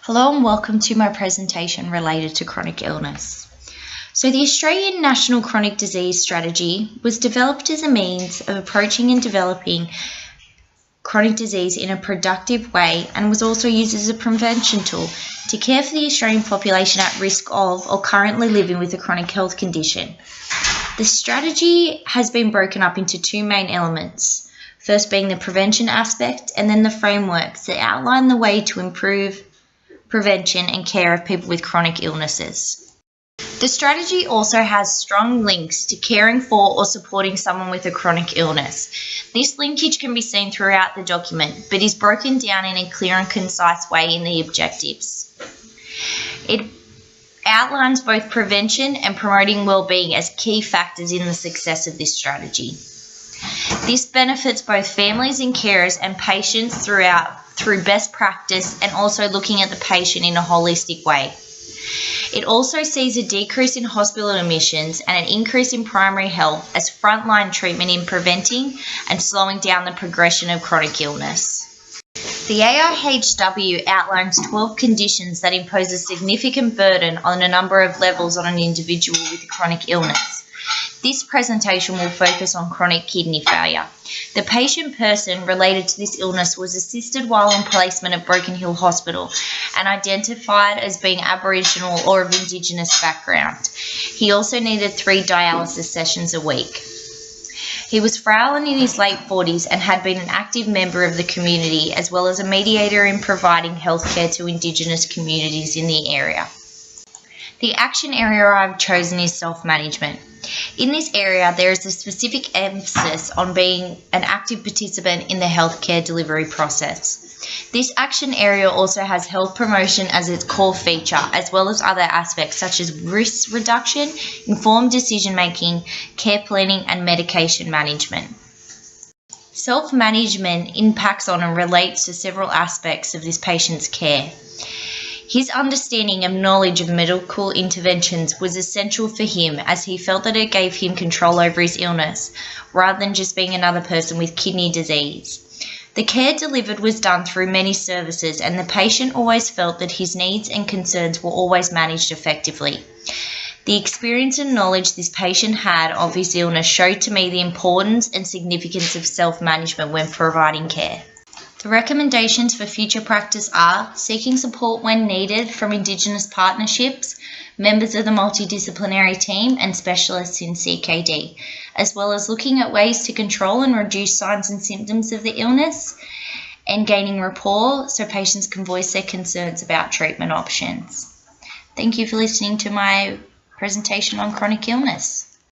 Hello and welcome to my presentation related to chronic illness. So the Australian National Chronic Disease Strategy was developed as a means of approaching and developing chronic disease in a productive way and was also used as a prevention tool to care for the Australian population at risk of or currently living with a chronic health condition. The strategy has been broken up into two main elements, first being the prevention aspect and then the frameworks that outline the way to improve prevention and care of people with chronic illnesses. The strategy also has strong links to caring for or supporting someone with a chronic illness. This linkage can be seen throughout the document, but is broken down in a clear and concise way in the objectives. It outlines both prevention and promoting well-being as key factors in the success of this strategy. This benefits both families and carers and patients through best practice and also looking at the patient in a holistic way. It also sees a decrease in hospital admissions and an increase in primary health as frontline treatment in preventing and slowing down the progression of chronic illness. The AIHW outlines 12 conditions that impose a significant burden on a number of levels on an individual with a chronic illness. This presentation will focus on chronic kidney failure. The patient person related to this illness was assisted while on placement at Broken Hill Hospital and identified as being Aboriginal or of Indigenous background. He also needed 3 dialysis sessions a week. He was frail and in his late 40s and had been an active member of the community as well as a mediator in providing healthcare to Indigenous communities in the area. The action area I've chosen is self-management. In this area, there is a specific emphasis on being an active participant in the healthcare delivery process. This action area also has health promotion as its core feature, as well as other aspects such as risk reduction, informed decision-making, care planning, and medication management. Self-management impacts on and relates to several aspects of this patient's care. His understanding and knowledge of medical interventions was essential for him as he felt that it gave him control over his illness, rather than just being another person with kidney disease. The care delivered was done through many services and the patient always felt that his needs and concerns were always managed effectively. The experience and knowledge this patient had of his illness showed to me the importance and significance of self-management when providing care. The recommendations for future practice are seeking support when needed from Indigenous partnerships, members of the multidisciplinary team and specialists in CKD, as well as looking at ways to control and reduce signs and symptoms of the illness and gaining rapport so patients can voice their concerns about treatment options. Thank you for listening to my presentation on chronic illness.